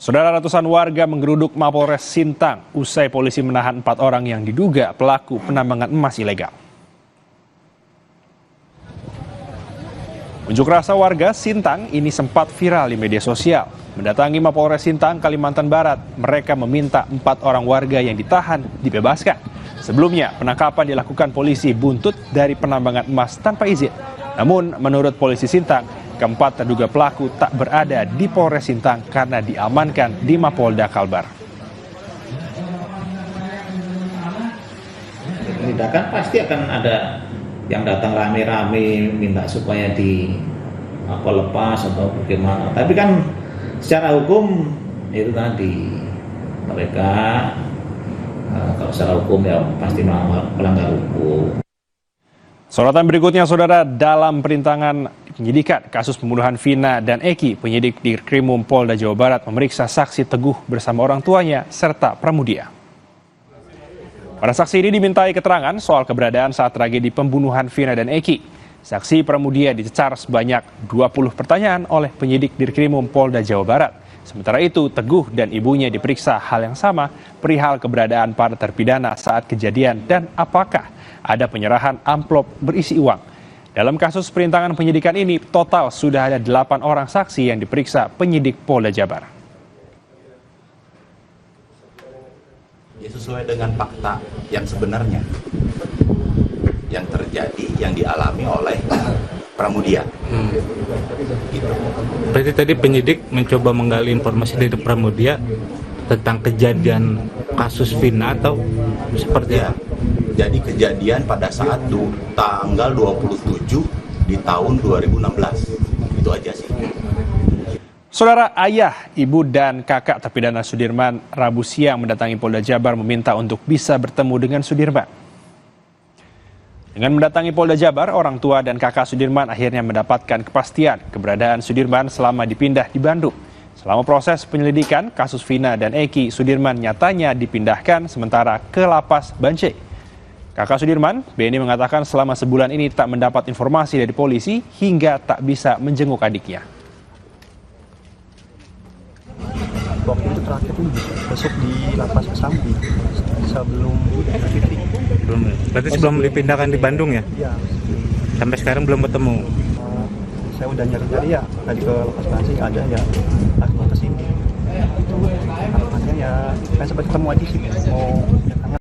Saudara, ratusan warga menggeruduk Mapolres Sintang usai polisi menahan 4 orang yang diduga pelaku penambangan emas ilegal. Unjuk rasa warga Sintang ini sempat viral di media sosial. Mendatangi Mapolres Sintang, Kalimantan Barat, mereka meminta 4 orang warga yang ditahan dibebaskan. Sebelumnya, penangkapan dilakukan polisi buntut dari penambangan emas tanpa izin. Namun, menurut polisi Sintang, keempat terduga pelaku tak berada di Polres Sintang karena diamankan di Mapolda Kalbar. Tindakan pasti akan ada yang datang rame-rame minta supaya lepas atau bagaimana. Tapi kan secara hukum itu tadi mereka kalau secara hukum ya pasti melanggar hukum. Sorotan berikutnya, saudara, dalam perintangan penyidikan kasus pembunuhan Vina dan Eki, penyidik di Krimum Polda Jawa Barat memeriksa saksi Teguh bersama orang tuanya serta Pramudia. Para saksi ini dimintai keterangan soal keberadaan saat tragedi pembunuhan Vina dan Eki. Saksi Pramudia dicecar sebanyak 20 pertanyaan oleh penyidik di Krimum Polda Jawa Barat. Sementara itu, Teguh dan ibunya diperiksa hal yang sama perihal keberadaan para terpidana saat kejadian dan apakah ada penyerahan amplop berisi uang. Dalam kasus perintangan penyidikan ini, total sudah ada 8 orang saksi yang diperiksa penyidik Polda Jabar. Ya, sesuai dengan fakta yang sebenarnya yang terjadi, yang dialami oleh Pramudia. Gitu. Berarti tadi penyidik mencoba menggali informasi dari Pramudia tentang kejadian kasus Vina atau seperti ya, jadi kejadian pada saat tanggal 27 di tahun 2016. Itu aja sih. Saudara, ayah, ibu, dan kakak terpidana Sudirman Rabu siang mendatangi Polda Jabar meminta untuk bisa bertemu dengan Sudirman. Dengan mendatangi Polda Jabar, orang tua dan kakak Sudirman akhirnya mendapatkan kepastian keberadaan Sudirman selama dipindah di Bandung. Selama proses penyelidikan kasus Vina dan Eki, Sudirman nyatanya dipindahkan sementara ke Lapas Bancai. Kakak Sudirman, Beni, mengatakan selama sebulan ini tak mendapat informasi dari polisi hingga tak bisa menjenguk adiknya. Waktu itu terakhir ini besok di Lapas Kesambi sebelum titik. Berarti sebelum dipindahkan di Bandung ya? Iya. Sampai sekarang belum ketemu. Saya udah nyari-nyari ya, tadi ke Lapas Kesambi ada ya, langsung ke sini. Harapannya ya, kan sempat ketemu aja sih, mau